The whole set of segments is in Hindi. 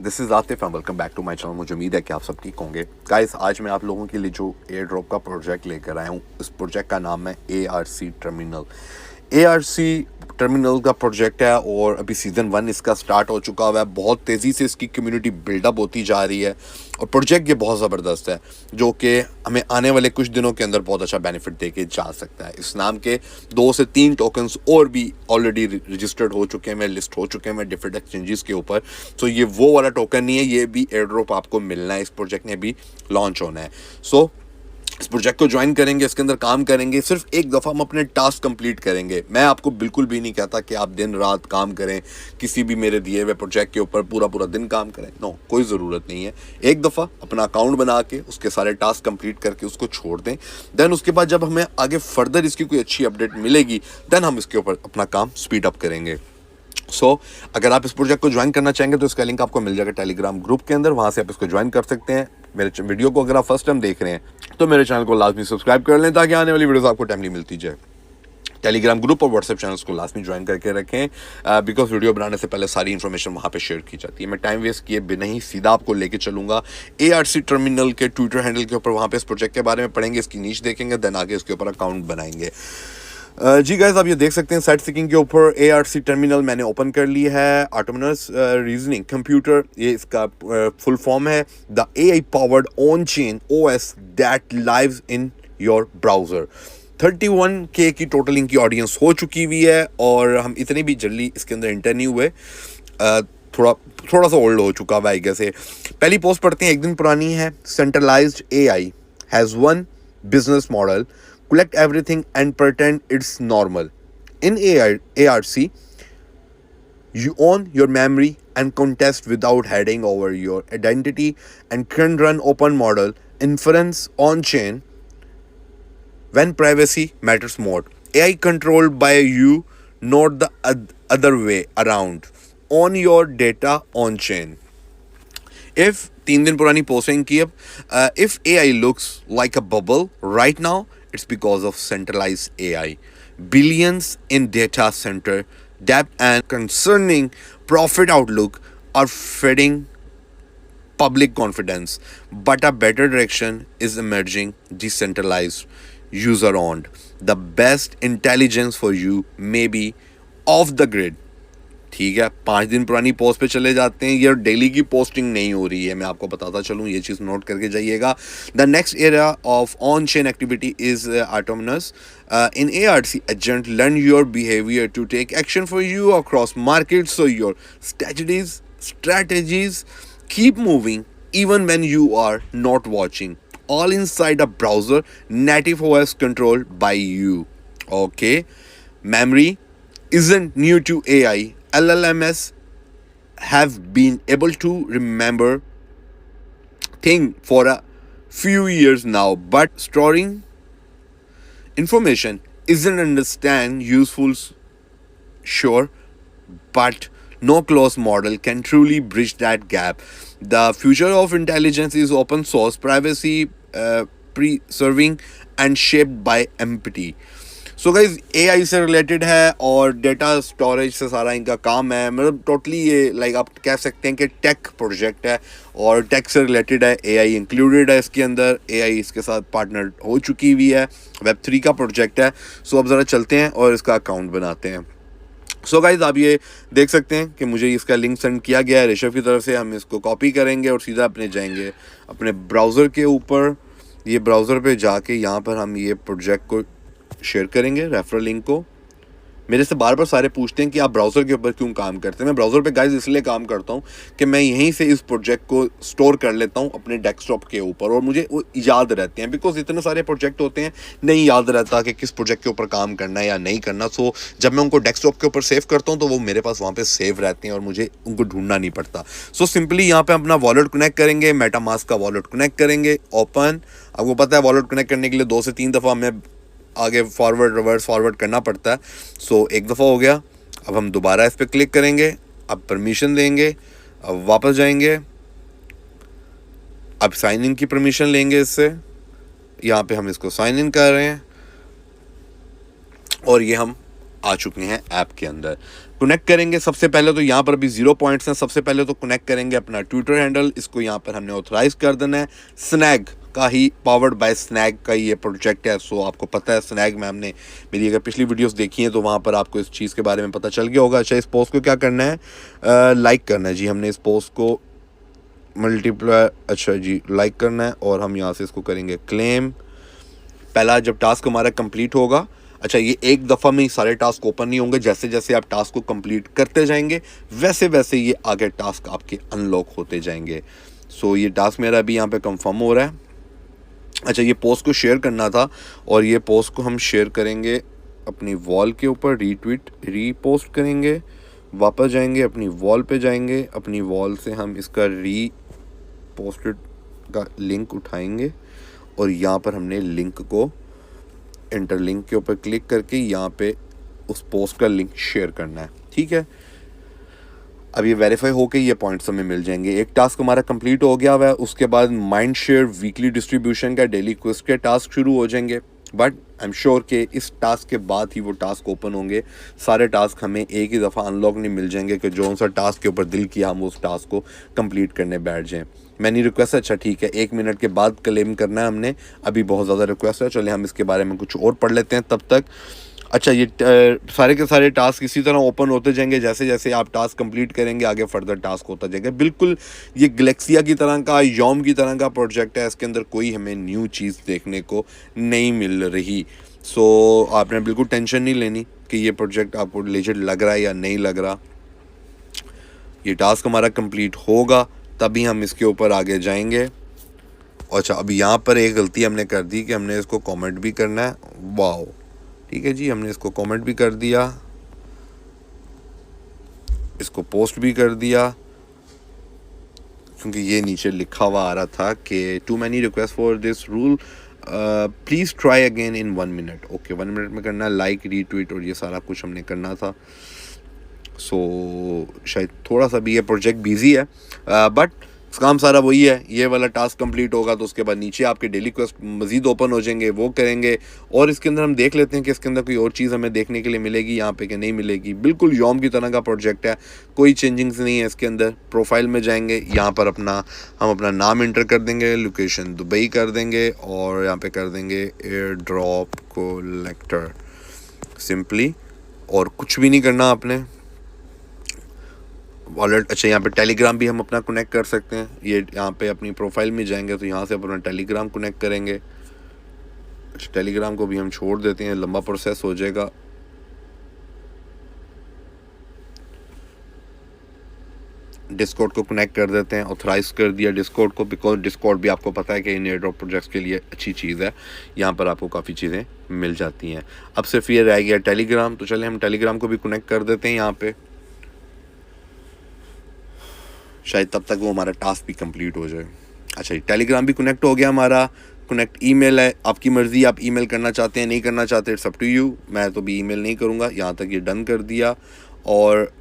This is Atif and welcome back to my channel. मुझे उम्मीद है कि आप सब ठीक होंगे। गाइस, आज मैं आप लोगों के लिए जो एयर ड्रॉप का प्रोजेक्ट लेकर आया हूँ, इस प्रोजेक्ट का नाम है ARC टर्मिनल। ARC टर्मिनल का प्रोजेक्ट है और अभी सीज़न 1 इसका स्टार्ट हो चुका हुआ है। बहुत तेज़ी से इसकी कम्युनिटी बिल्डअप होती जा रही है और प्रोजेक्ट ये बहुत ज़बरदस्त है, जो कि हमें आने वाले कुछ दिनों के अंदर बहुत अच्छा बेनिफिट दे के जा सकता है। इस नाम के 2 से 3 टोकन्स और भी ऑलरेडी रजिस्टर्ड हो चुके हैं, लिस्ट हो चुके हैं डिफरेंट एक्सचेंजेस के ऊपर। तो ये वो वाला टोकन नहीं है, ये भी एयर ड्रॉप आपको मिलना है। इस प्रोजेक्ट ने भी लॉन्च होना है। सो इस प्रोजेक्ट को ज्वाइन करेंगे, इसके अंदर काम करेंगे। सिर्फ एक दफ़ा हम अपने टास्क कंप्लीट करेंगे। मैं आपको बिल्कुल भी नहीं कहता कि आप दिन रात काम करें, किसी भी मेरे दिए हुए प्रोजेक्ट के ऊपर पूरा दिन काम करें। नो, कोई ज़रूरत नहीं है। एक दफ़ा अपना अकाउंट बना के उसके सारे टास्क कंप्लीट करके उसको छोड़ दें। देन उसके बाद जब हमें आगे फर्दर इसकी कोई अच्छी अपडेट मिलेगी, देन हम इसके ऊपर अपना काम स्पीड अप करेंगे। अगर आप इस प्रोजेक्ट को ज्वाइन करना चाहेंगे तो इसका लिंक आपको मिल जाएगा टेलीग्राम ग्रुप के अंदर, वहाँ से आप इसको ज्वाइन कर सकते हैं। मेरे वीडियो को अगर आप फर्स्ट टाइम देख रहे हैं तो मेरे चैनल को लाजमी सब्सक्राइब कर लें, ताकि आने वाली वीडियोस आपको टाइमली मिलती जाए। टेलीग्राम ग्रुप और व्हाट्सएप चैनल्स को लाजमी ज्वाइन करके रखें, बिकॉज वीडियो बनाने से पहले सारी इन्फॉर्मेशन वहाँ पे शेयर की जाती है। मैं टाइम वेस्ट किए बिना ही सीधा आपको लेके चलूँगा ARC टर्मिनल के ट्विटर हैंडल के ऊपर। वहाँ पे इस प्रोजेक्ट के बारे में पढ़ेंगे, इसकी नीच देखेंगे, देन आगे इसके ऊपर अकाउंट बनाएंगे। जी गाइस, आप ये देख सकते हैं साइट सीकिंग के ऊपर ARC टर्मिनल मैंने ओपन कर ली है। ऑटोनमस रीजनिंग कंप्यूटर, ये इसका फुल फॉर्म है। The AI powered on chain OS that lives in your browser. 31K की टोटल इनकी ऑडियंस हो चुकी हुई है और हम इतने भी जल्दी इसके अंदर इंटर नहीं हुए। थोड़ा सा ओल्ड हो चुका हुआ है। से पहली पोस्ट पढ़ते हैं, 1 दिन पुरानी है। Centralised AI has one business model, collect everything and pretend it's normal. In ARC, you own your memory and contest without handing over your identity and can run open model inference on chain when privacy matters more. AI controlled by you, not the other way around. Own your data on chain. If 3 दिन पुरानी पोस्टिंग की अब, if AI looks like a bubble right now, it's because of centralized AI. Billions in data center depth and concerning profit outlook are feeding public confidence, but a better direction is emerging. Decentralized, user owned. The best intelligence for you may be off the grid. ठीक है, 5 दिन पुरानी पोस्ट पे चले जाते हैं। ये डेली की पोस्टिंग नहीं हो रही है, मैं आपको बताता चलूँ, ये चीज़ नोट करके जाइएगा। The next area of on chain activity is autonomous. In ARC agent learn your behaviour to take action for you across market, so your strategies keep moving even when you are not watching, all inside a browser, native OS controlled by you. Okay, memory isn't new to AI. LLMs have been able to remember things for a few years now, but storing information isn't understand useful. Sure, but no closed model can truly bridge that gap. The future of intelligence is open source, privacy preserving and shaped by empathy. So guys, AI से रिलेटेड है और डेटा स्टोरेज से सारा इनका काम है। मतलब टोटली ये लाइक आप कह सकते हैं कि टेक प्रोजेक्ट है और टेक से रिलेटेड है। AI इंक्लूडेड है इसके अंदर। AI इसके साथ पार्टनर हो चुकी हुई है। Web3 का प्रोजेक्ट है। सो अब ज़रा चलते हैं और इसका अकाउंट बनाते हैं। सो गाइज, आप ये देख सकते हैं कि मुझे इसका लिंक सेंड किया गया है ऋषभ की तरफ से। हम इसको कॉपी करेंगे और सीधा अपने जाएंगे अपने ब्राउज़र के ऊपर। ये ब्राउज़र पे जाके यहाँ पर हम ये प्रोजेक्ट को शेयर करेंगे, रेफरल लिंक को। मेरे से बार बार सारे पूछते हैं कि आप ब्राउज़र के ऊपर क्यों काम करते हैं। मैं ब्राउज़र पे गाइज इसलिए काम करता हूँ कि मैं यहीं से इस प्रोजेक्ट को स्टोर कर लेता हूँ अपने डेस्कटॉप के ऊपर और मुझे वो याद रहते हैं। बिकॉज इतने सारे प्रोजेक्ट होते हैं, नहीं याद रहता कि किस प्रोजेक्ट के ऊपर काम करना है या नहीं करना। सो जब मैं उनको डेस्कटॉप के ऊपर सेव करता हूँ तो वो मेरे पास वहाँ पर सेव रहते हैं और मुझे उनको ढूंढना नहीं पड़ता। सो सिंपली यहाँ पर अपना वॉलेट कनेक्ट करेंगे, मेटामास्क का वॉलेट कनेक्ट करेंगे, ओपन। आपको पता है वॉलेट कनेक्ट करने के लिए 2 से 3 दफ़ा हमें आगे फॉरवर्ड रिवर्स फॉरवर्ड करना पड़ता है। सो एक दफ़ा हो गया। अब हम दोबारा इस पर क्लिक करेंगे, अब परमिशन देंगे, अब वापस जाएंगे, अब साइन इन की परमिशन लेंगे इससे। यहाँ पे हम इसको साइन इन कर रहे हैं और ये हम आ चुके हैं ऐप के अंदर। कनेक्ट करेंगे सबसे पहले तो यहाँ पर अभी 0 पॉइंट्स हैं। सबसे पहले तो कनेक्ट करेंगे अपना ट्विटर हैंडल, इसको यहाँ पर हमने ऑथराइज कर देना है। स्नैग का ही, पावर्ड बाय स्नैग का ही ये प्रोजेक्ट है। सो आपको पता है स्नैग में हमने मेरी अगर पिछली वीडियोस देखी हैं तो वहाँ पर आपको इस चीज़ के बारे में पता चल गया होगा। अच्छा, इस पोस्ट को क्या करना है, लाइक करना है जी। हमने इस पोस्ट को मल्टीप्लाई, अच्छा जी, लाइक करना है और हम यहाँ से इसको करेंगे क्लेम। पहला जब टास्क हमारा कंप्लीट होगा, अच्छा ये एक दफ़ा में ही सारे टास्क ओपन नहीं होंगे, जैसे जैसे आप टास्क को कंप्लीट करते जाएंगे वैसे वैसे ये आगे टास्क आपके अनलॉक होते जाएंगे। सो ये टास्क मेरा अभी यहाँ पे कंफर्म हो रहा है। अच्छा, ये पोस्ट को शेयर करना था और ये पोस्ट को हम शेयर करेंगे अपनी वॉल के ऊपर, रीट्वीट रीपोस्ट करेंगे, वापस जाएंगे अपनी वॉल पे जाएंगे, अपनी वॉल से हम इसका री पोस्टेड का लिंक उठाएंगे और यहाँ पर हमने लिंक को इंटरलिंक के ऊपर क्लिक करके यहाँ पे उस पोस्ट का लिंक शेयर करना है। ठीक है, अब ये वेरीफाई होके ये पॉइंट्स हमें मिल जाएंगे। एक टास्क हमारा कंप्लीट हो गया हुआ है, उसके बाद माइंड शेयर वीकली डिस्ट्रीब्यूशन का डेली क्विज के टास्क शुरू हो जाएंगे। बट आई एम श्योर कि इस टास्क के बाद ही वो टास्क ओपन होंगे। सारे टास्क हमें एक ही दफ़ा अनलॉक नहीं मिल जाएंगे कि जो सा टास्क के ऊपर दिल किया हम उस टास्क को कंप्लीट करने बैठ जाएं। मैंने रिक्वेस्ट, अच्छा ठीक है, 1 मिनट के बाद क्लेम करना है हमने, अभी बहुत ज़्यादा रिक्वेस्ट है। चले हम इसके बारे में कुछ और पढ़ लेते हैं तब तक। अच्छा, ये सारे के सारे टास्क इसी तरह ओपन होते जाएंगे, जैसे जैसे आप टास्क कंप्लीट करेंगे आगे फर्दर टास्क होता जाएगा। बिल्कुल ये गैलेक्सिया की तरह का, यौम की तरह का प्रोजेक्ट है। इसके अंदर कोई हमें न्यू चीज़ देखने को नहीं मिल रही। सो आपने बिल्कुल टेंशन नहीं लेनी कि ये प्रोजेक्ट आपको लेजिट लग रहा है या नहीं लग रहा। ये टास्क हमारा कंप्लीट होगा तभी हम इसके ऊपर आगे जाएंगे। अच्छा, अब यहाँ पर एक गलती हमने कर दी कि हमने इसको कमेंट भी करना है। वाओ, ठीक है जी, हमने इसको कमेंट भी कर दिया, इसको पोस्ट भी कर दिया, क्योंकि ये नीचे लिखा हुआ आ रहा था कि too many request for this rule, please try again in 1 minute. Okay, 1 minute में करना है, लाइक रीट्वीट और ये सारा कुछ हमने करना था। सो शायद थोड़ा सा भी ये प्रोजेक्ट बिजी है, बट काम सारा वही है। ये वाला टास्क कंप्लीट होगा तो उसके बाद नीचे आपके डेली क्वेस्ट मज़ीद ओपन हो जाएंगे, वो करेंगे। और इसके अंदर हम देख लेते हैं कि इसके अंदर कोई और चीज़ हमें देखने के लिए मिलेगी यहाँ पे कि नहीं मिलेगी। बिल्कुल यौम की तरह का प्रोजेक्ट है, कोई चेंजिंग्स नहीं है इसके अंदर। प्रोफाइल में जाएंगे, यहाँ पर हम अपना नाम इंटर कर देंगे, लोकेशन दुबई कर देंगे और यहाँ पे कर देंगे एयर ड्रॉप कलेक्टर सिंपली, और कुछ भी नहीं करना आपने। वॉलेट, अच्छा यहाँ पे टेलीग्राम भी हम अपना कनेक्ट कर सकते हैं। ये यहाँ पे अपनी प्रोफाइल में जाएंगे तो यहाँ से अपना टेलीग्राम कनेक्ट करेंगे। टेलीग्राम को भी हम छोड़ देते हैं, लंबा प्रोसेस हो जाएगा। डिस्कॉर्ड को कनेक्ट कर देते हैं, ऑथराइज कर दिया डिस्कॉर्ड को, बिकॉज डिस्कॉर्ड भी आपको पता है कि इन एयर ड्रॉप प्रोजेक्ट्स के लिए अच्छी चीज़ है। यहाँ पर आपको काफ़ी चीज़ें मिल जाती हैं। अब सिर्फ ये रह गया टेलीग्राम, तो चले हम टेलीग्राम को भी कनेक्ट कर देते हैं यहाँ पे। शायद तब तक वो हमारा टास्क भी कंप्लीट हो जाए। अच्छा, ये टेलीग्राम भी कनेक्ट हो गया हमारा। कनेक्ट ईमेल है, आपकी मर्ज़ी, आप ईमेल करना चाहते हैं नहीं करना चाहते, इट्स अप टू यू। मैं तो भी ईमेल नहीं करूँगा। यहाँ तक ये डन कर दिया और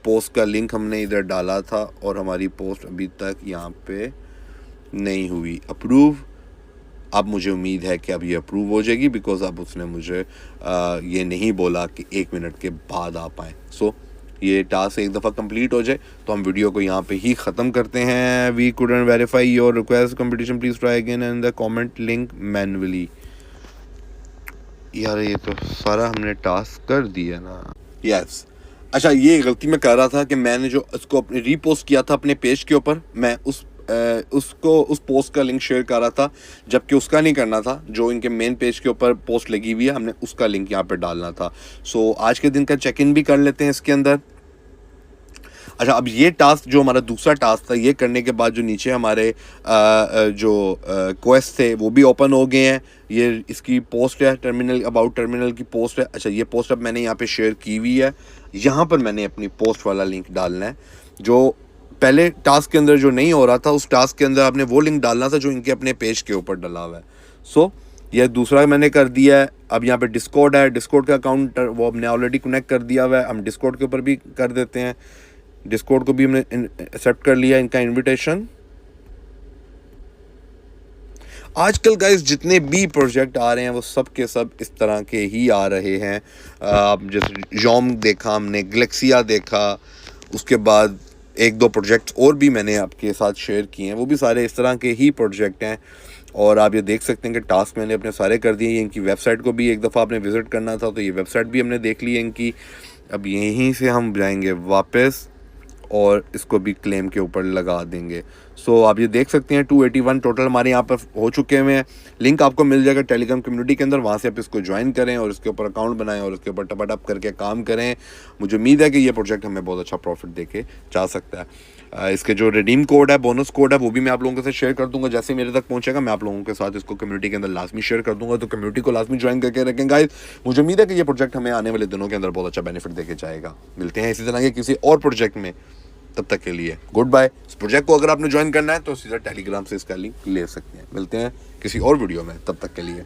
पोस्ट का लिंक हमने इधर डाला था और हमारी पोस्ट अभी तक यहाँ पे नहीं हुई अप्रूव। अब मुझे उम्मीद है कि अब ये अप्रूव हो जाएगी, बिकॉज अब उसने मुझे ये नहीं बोला कि 1 मिनट के बाद आप आएँ। सो ये टास्क एक दफ़ा कंप्लीट हो जाए तो हम वीडियो को यहाँ पे ही ख़त्म करते हैं। We couldn't verify your request competition, please try again and the comment link manually. यार ये तो सारा हमने टास्क कर दिया ना। यस, अच्छा ये गलती मैं कर रहा था कि मैंने जो उसको अपने रीपोस्ट किया था अपने पेज के ऊपर, मैं उस पोस्ट का लिंक शेयर कर रहा था, जबकि उसका नहीं करना था। जो इनके मेन पेज के ऊपर पोस्ट लगी हुई है हमने उसका लिंक यहाँ पे डालना था। सो आज के दिन का चेक इन भी कर लेते हैं इसके अंदर। अच्छा, अब ये टास्क जो हमारा दूसरा टास्क था, ये करने के बाद जो नीचे हमारे जो क्वेस्ट थे वो भी ओपन हो गए हैं। ये इसकी पोस्ट है, टर्मिनल अबाउट टर्मिनल की पोस्ट है। अच्छा, ये पोस्ट अब मैंने यहाँ पे शेयर की हुई है। यहाँ पर मैंने अपनी पोस्ट वाला लिंक डालना है। जो पहले टास्क के अंदर जो नहीं हो रहा था, उस टास्क के अंदर आपने वो लिंक डालना था जो इनके अपने पेज के ऊपर डला हुआ है। सो यह दूसरा मैंने कर दिया है। अब यहाँ पे डिस्कॉर्ड है, डिस्कॉर्ड का अकाउंट वो हमने ऑलरेडी कनेक्ट कर दिया हुआ है। हम डिस्कॉर्ड के ऊपर भी कर देते हैं। डिस्कॉर्ड को भी हमने एक्सेप्ट कर लिया इनका इनविटेशन। आजकल गाइस जितने भी प्रोजेक्ट आ रहे हैं वो सब के सब इस तरह के ही आ रहे हैं। आप जैसे जॉम देखा हमने, गैलेक्सिया देखा, उसके बाद एक दो प्रोजेक्ट्स और भी मैंने आपके साथ शेयर किए हैं, वो भी सारे इस तरह के ही प्रोजेक्ट हैं। और आप ये देख सकते हैं कि टास्क मैंने अपने सारे कर दिए। इनकी वेबसाइट को भी एक दफ़ा आपने विज़िट करना था तो ये वेबसाइट भी हमने देख ली है इनकी। अब यहीं से हम जाएंगे वापस और इसको भी क्लेम के ऊपर लगा देंगे। सो आप ये देख सकते हैं 281 टोटल हमारे यहाँ पर हो चुके हुए हैं। लिंक आपको मिल जाएगा टेलीग्राम कम्युनिटी के अंदर, वहाँ से आप इसको ज्वाइन करें और इसके ऊपर अकाउंट बनाएं और इसके ऊपर टपाटप करके काम करें। मुझे उम्मीद है कि ये प्रोजेक्ट हमें बहुत अच्छा प्रॉफिट दे के जा सकता है। इसके जो रिडीम कोड है, बोनस कोड है, वो भी मैं आप लोगों के साथ शेयर कर दूंगा। जैसे मेरे तक पहुंचेगा मैं आप लोगों के साथ इसको कम्युनिटी के अंदर लाजमी शेयर कर दूंगा, तो कम्युनिटी को लाजमी ज्वाइन करके रखें गाइस। मुझे उम्मीद है कि ये प्रोजेक्ट हमें आने वाले दिनों के अंदर बहुत अच्छा बेनिफिट देके जाएगा। मिलते हैं इसी तरह के किसी और प्रोजेक्ट में, तब तक के लिए गुड बाय। इस प्रोजेक्ट को अगर आपने ज्वाइन करना है तो सीधा टेलीग्राम से इसका लिंक ले सकते हैं। मिलते हैं किसी और वीडियो में, तब तक के लिए।